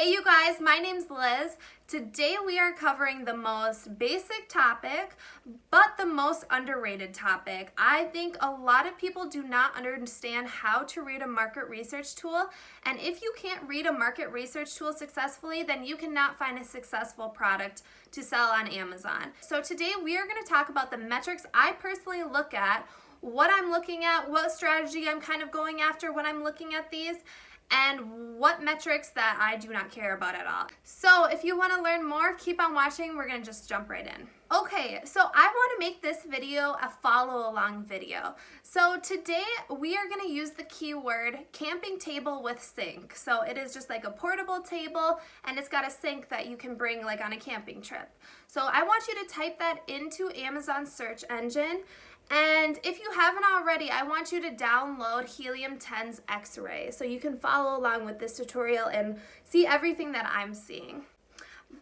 Hey you guys, my name's Liz. Today we are covering the most basic topic, but the most underrated topic. I think a lot of people do not understand how to read a market research tool, and if you can't read a market research tool successfully, then you cannot find a successful product to sell on Amazon. So today we are going to talk about the metrics I personally look at, what I'm looking at, what strategy I'm kind of going after when I'm looking at these, and what metrics that I do not care about at all. So if you want to learn more, keep on watching. We're going to just jump right in. Okay, so I want to make this video a follow along video. So today we are going to use the keyword camping table with sink. So it is just like a portable table and it's got a sink that you can bring like on a camping trip. So I want you to type that into Amazon search engine. And if you haven't already, I want you to download Helium10's X-Ray so you can follow along with this tutorial and see everything that I'm seeing.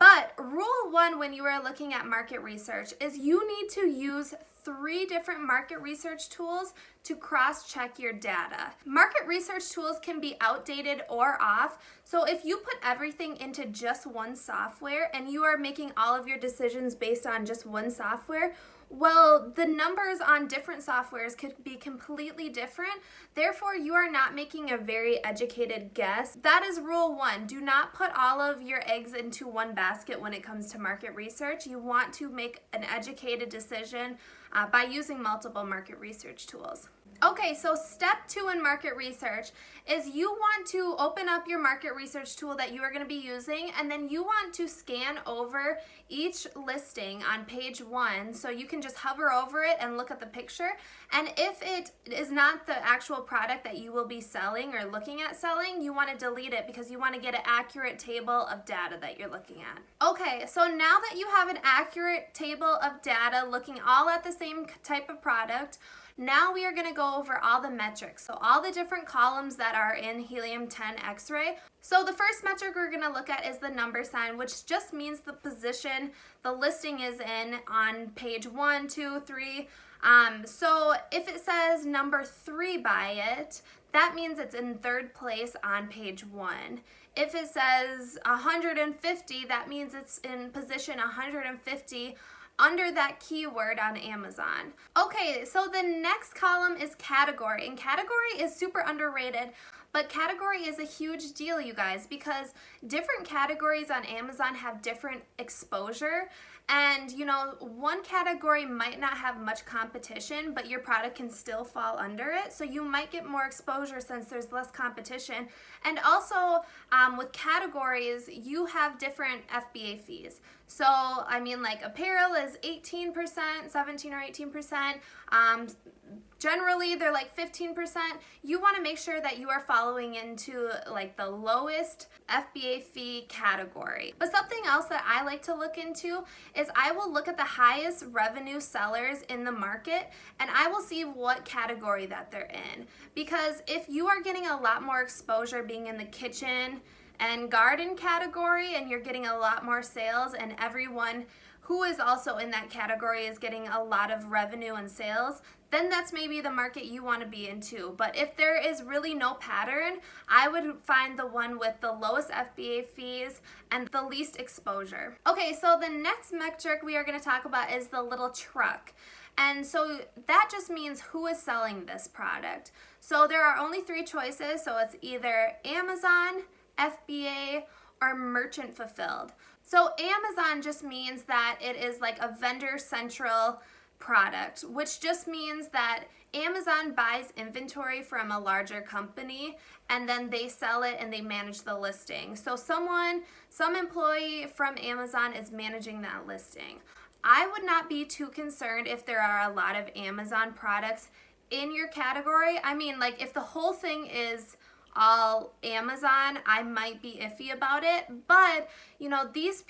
But rule one when you are looking at market research is you need to use 3 different market research tools to cross-check your data. Market research tools can be outdated or off, so if you put everything into just one software and you are making all of your decisions based on just one software, well, the numbers on different softwares could be completely different. Therefore, you are not making a very educated guess. That is rule 1. Do not put all of your eggs into one basket when it comes to market research. You want to make an educated decision by using multiple market research tools. Okay, so step 2 in market research is you want to open up your market research tool that you are going to be using, and then you want to scan over each listing on page 1. So you can just hover over it and look at the picture. And if it is not the actual product that you will be selling or looking at selling, you want to delete it because you want to get an accurate table of data that you're looking at. Okay, so now that you have an accurate table of data looking all at the same type of product, now we are going to go over all the metrics, so all the different columns that are in Helium10 X-Ray. So the first metric we're going to look at is the number sign, which just means the position the listing is in on page 1, 2, 3. So if it says number 3 by it, that means it's in 3rd place on page 1. If it says 150, that means it's in position 150 under that keyword on Amazon. Okay, so the next column is category, and category is super underrated, but category is a huge deal, you guys, because different categories on Amazon have different exposure. And you know, one category might not have much competition, but your product can still fall under it. So you might get more exposure since there's less competition. And also with categories, you have different FBA fees. So I mean, like apparel is 18%, 17 or 18%. Generally, they're like 15%. You want to make sure that you are following into like the lowest FBA fee category. But something else that I like to look into is I will look at the highest revenue sellers in the market and I will see what category that they're in. Because if you are getting a lot more exposure being in the kitchen and garden category and you're getting a lot more sales and everyone who is also in that category is getting a lot of revenue and sales, then that's maybe the market you want to be into. But if there is really no pattern, I would find the one with the lowest FBA fees and the least exposure. Okay, so the next metric we are going to talk about is the little truck. And so that just means who is selling this product. So there are only 3 choices, so it's either Amazon, FBA, or merchant fulfilled. So Amazon just means that it is like a vendor central product, which just means that Amazon buys inventory from a larger company and then they sell it and they manage the listing. So some employee from Amazon is managing that listing. I would not be too concerned if there are a lot of Amazon products in your category. I mean, like if the whole thing is all Amazon, I might be iffy about it, but you know, these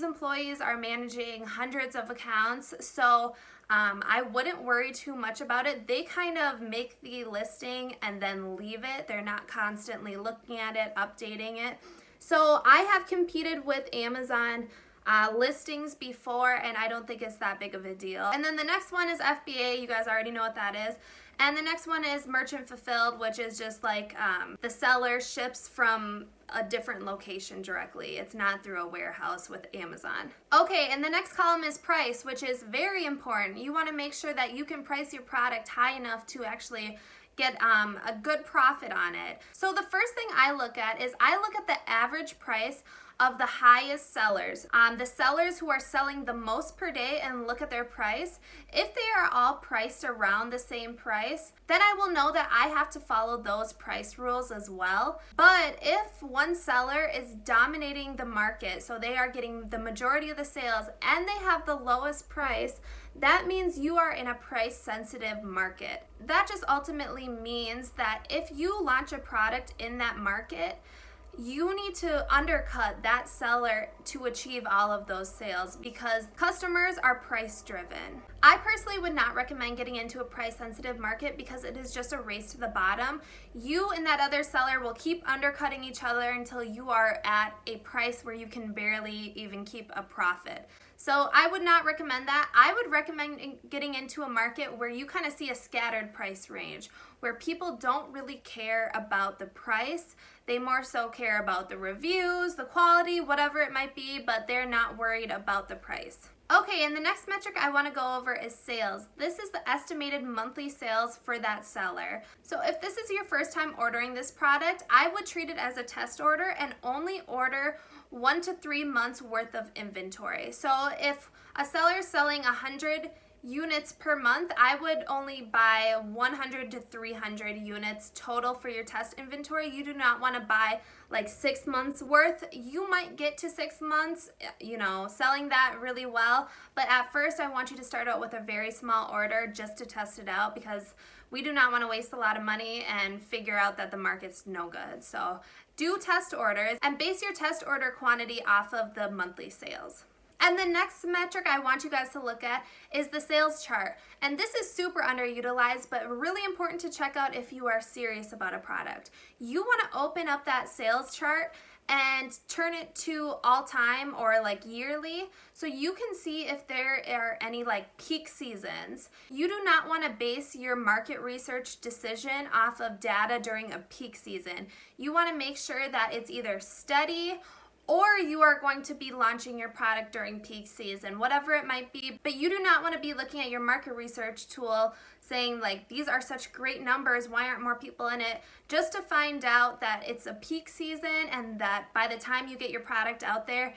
employees are managing hundreds of accounts, so I wouldn't worry too much about it. They kind of make the listing and then leave it. They're not constantly looking at it, updating it. So I have competed with Amazon listings before, and I don't think it's that big of a deal. And then the next one is FBA. You guys already know what that is. And the next one is merchant fulfilled, which is just like the seller ships from a different location directly. It's not through a warehouse with Amazon. Okay, and the next column is price, which is very important. You want to make sure that you can price your product high enough to actually get a good profit on it. So the first thing I look at is I look at the average price of the highest sellers, the sellers who are selling the most per day, and look at their price. If they are all priced around the same price, then I will know that I have to follow those price rules as well. But if one seller is dominating the market, so they are getting the majority of the sales and they have the lowest price, that means you are in a price sensitive market. That just ultimately means that if you launch a product in that market, you need to undercut that seller to achieve all of those sales because customers are price driven. I personally would not recommend getting into a price sensitive market because it is just a race to the bottom. You and that other seller will keep undercutting each other until you are at a price where you can barely even keep a profit. So I would not recommend that. I would recommend getting into a market where you kind of see a scattered price range, where people don't really care about the price. They more so care about the reviews, the quality, whatever it might be, but they're not worried about the price. Okay, and the next metric I want to go over is sales. This is the estimated monthly sales for that seller. So if this is your first time ordering this product, I would treat it as a test order and only order 1 to 3 months worth of inventory. So if a seller is selling 100 units per month, I would only buy 100 to 300 units total for your test inventory. You do not want to buy like 6 months worth. You might get to 6 months, selling that really well. But at first, I want you to start out with a very small order just to test it out because we do not want to waste a lot of money and figure out that the market's no good. So do test orders and base your test order quantity off of the monthly sales. And the next metric I want you guys to look at is the sales chart. And this is super underutilized, but really important to check out if you are serious about a product. You want to open up that sales chart and turn it to all time or like yearly so you can see if there are any like peak seasons. You do not want to base your market research decision off of data during a peak season. You want to make sure that it's either steady or you are going to be launching your product during peak season, whatever it might be. But you do not want to be looking at your market research tool saying like, these are such great numbers, why aren't more people in it? Just to find out that it's a peak season and that by the time you get your product out there,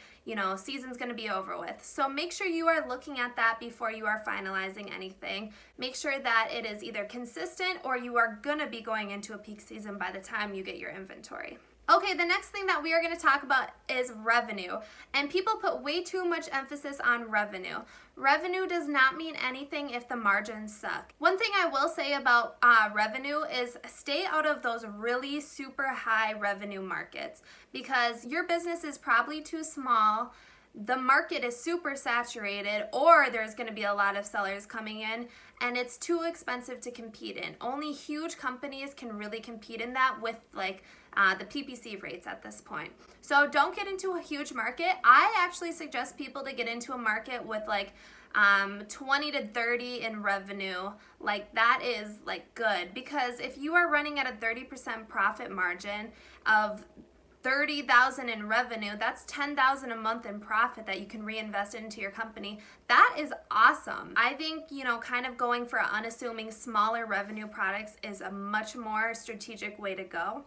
season's going to be over with. So make sure you are looking at that before you are finalizing anything. Make sure that it is either consistent or you are going to be going into a peak season by the time you get your inventory. Okay, the next thing that we are going to talk about is revenue. And people put way too much emphasis on revenue. Revenue does not mean anything if the margins suck. One thing I will say about revenue is stay out of those really super high revenue markets because your business is probably too small. The market is super saturated, or there's going to be a lot of sellers coming in and it's too expensive to compete in. Only huge companies can really compete in that with the PPC rates at this point. So don't get into a huge market. I actually suggest people to get into a market with 20 to 30 in revenue. That is good, because if you are running at a 30% profit margin of $30,000 in revenue, that's $10,000 a month in profit that you can reinvest into your company. That is awesome. I think, kind of going for unassuming smaller revenue products is a much more strategic way to go.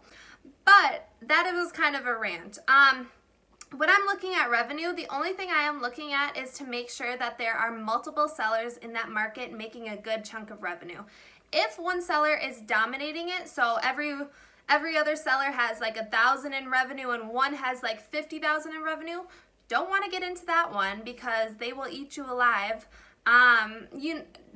But that was kind of a rant. When I'm looking at revenue, the only thing I am looking at is to make sure that there are multiple sellers in that market making a good chunk of revenue. If one seller is dominating it, so every other seller has 1,000 in revenue and one has 50,000 in revenue, don't want to get into that one because they will eat you alive.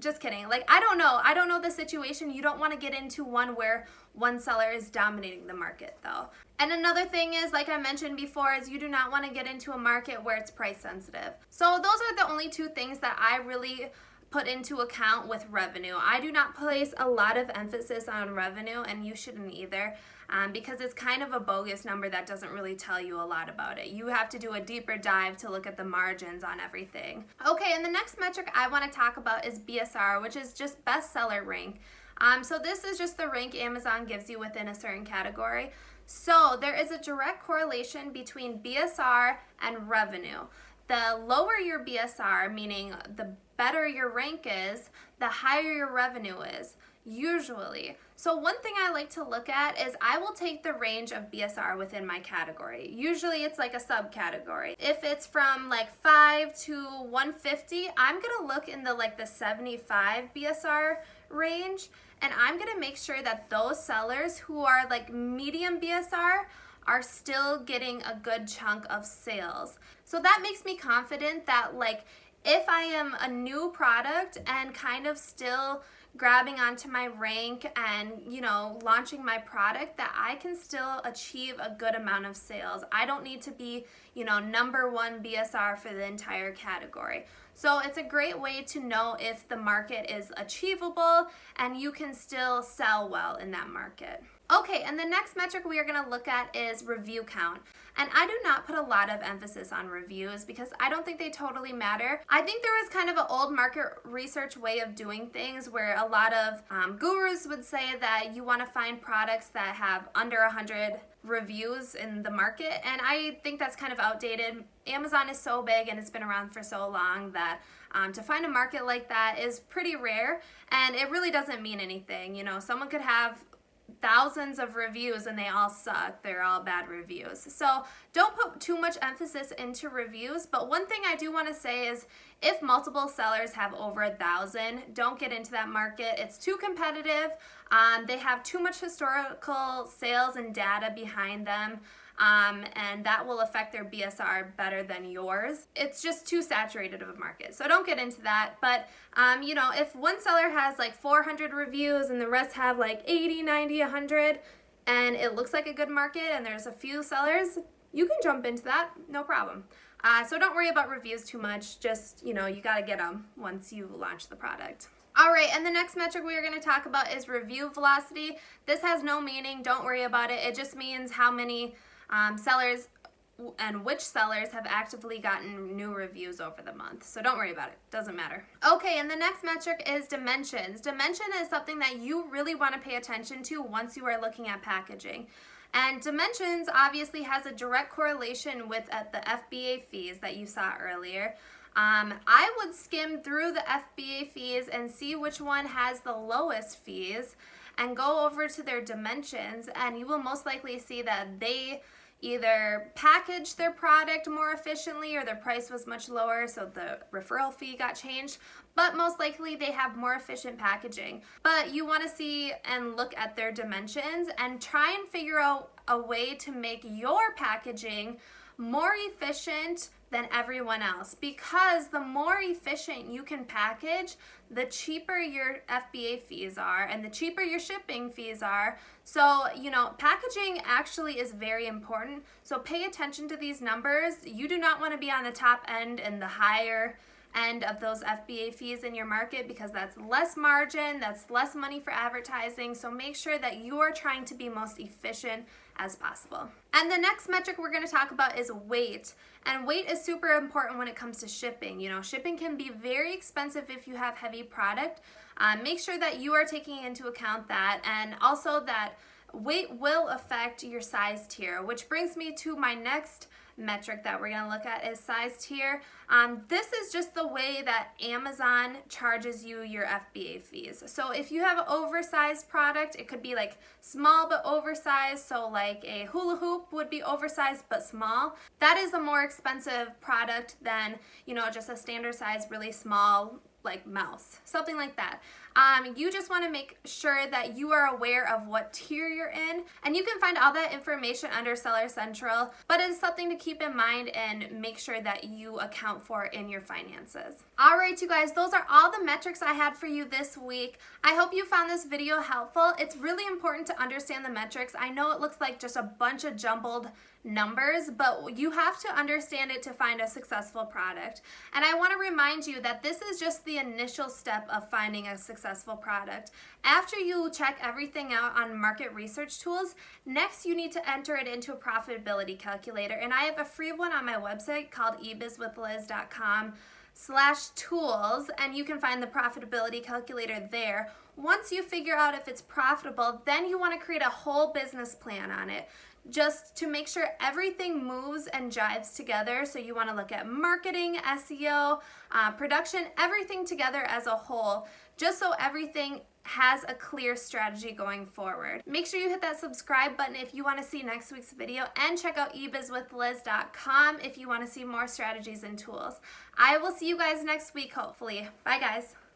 Just kidding. I don't know the situation. You don't want to get into one where one seller is dominating the market though. And another thing is, like I mentioned before, is you do not want to get into a market where it's price sensitive. So those are the only two things that I really put into account with revenue. I do not place a lot of emphasis on revenue, and you shouldn't either, because it's kind of a bogus number that doesn't really tell you a lot about it. You have to do a deeper dive to look at the margins on everything. Okay, and the next metric I want to talk about is BSR, which is just bestseller rank. So this is just the rank Amazon gives you within a certain category. So there is a direct correlation between BSR and revenue. The lower your BSR, meaning the better your rank is, the higher your revenue is, usually. So one thing I like to look at is I will take the range of BSR within my category. Usually it's like a subcategory. If it's from like 5 to 150, I'm gonna look in the 75 BSR range, and I'm gonna make sure that those sellers who are like medium BSR are still getting a good chunk of sales. So that makes me confident that if I am a new product and kind of still grabbing onto my rank and launching my product, that I can still achieve a good amount of sales. I don't need to be number one BSR for the entire category. So it's a great way to know if the market is achievable and you can still sell well in that market. Okay, and the next metric we are going to look at is review count. And I do not put a lot of emphasis on reviews because I don't think they totally matter. I think there was kind of an old market research way of doing things where a lot of gurus would say that you want to find products that have under 100 reviews in the market, and I think that's kind of outdated. Amazon is so big and it's been around for so long that to find a market like that is pretty rare, and it really doesn't mean anything. Someone could have thousands of reviews and they all suck. They're all bad reviews. So don't put too much emphasis into reviews. But one thing I do want to say is if multiple sellers have over 1,000, don't get into that market. It's too competitive. They have too much historical sales and data behind them. And that will affect their BSR better than yours. It's just too saturated of a market. So don't get into that. But, if one seller has 400 reviews and the rest have 80, 90, 100, and it looks like a good market and there's a few sellers, you can jump into that, no problem. So don't worry about reviews too much. Just, you got to get them once you launch the product. All right, and the next metric we are going to talk about is review velocity. This has no meaning. Don't worry about it. It just means how many sellers and which sellers have actively gotten new reviews over the month. So don't worry about it. Doesn't matter. Okay, and the next metric is dimensions. Dimension is something that you really want to pay attention to once you are looking at packaging. And dimensions obviously has a direct correlation with the FBA fees that you saw earlier. I would skim through the FBA fees and see which one has the lowest fees and go over to their dimensions, and you will most likely see that they either packaged their product more efficiently or their price was much lower, so the referral fee got changed, but most likely they have more efficient packaging. But you want to see and look at their dimensions and try and figure out a way to make your packaging more efficient than everyone else, because the more efficient you can package, the cheaper your FBA fees are and the cheaper your shipping fees are. So, packaging actually is very important. So pay attention to these numbers. You do not want to be on the top end and the higher end of those FBA fees in your market, because that's less margin, that's less money for advertising. So make sure that you are trying to be most efficient as possible. And the next metric we're going to talk about is weight. And weight is super important when it comes to shipping. Shipping can be very expensive if you have heavy product. Make sure that you are taking into account that, and also that weight will affect your size tier, which brings me to my next metric that we're going to look at is size tier. This is just the way that Amazon charges you your FBA fees. So if you have an oversized product, it could be small but oversized. So a hula hoop would be oversized but small. That is a more expensive product than, just a standard size, really small, mouse, something like that. You just want to make sure that you are aware of what tier you're in, and you can find all that information under Seller Central, but it's something to keep in mind and make sure that you account for in your finances. All right, you guys, those are all the metrics I had for you this week. I hope you found this video helpful. It's really important to understand the metrics. I know it looks like just a bunch of jumbled numbers, but you have to understand it to find a successful product. And I want to remind you that this is just the initial step of finding a successful product. After you check everything out on market research tools, next you need to enter it into a profitability calculator. And I have a free one on my website called eBizwithLiz.com/tools, and you can find the profitability calculator there. Once you figure out if it's profitable, then you want to create a whole business plan on it, just to make sure everything moves and jives together. So you want to look at marketing, SEO, production, everything together as a whole, just so everything has a clear strategy going forward. Make sure you hit that subscribe button if you want to see next week's video, and check out eBizwithLiz.com if you want to see more strategies and tools. I will see you guys next week, hopefully. Bye, guys.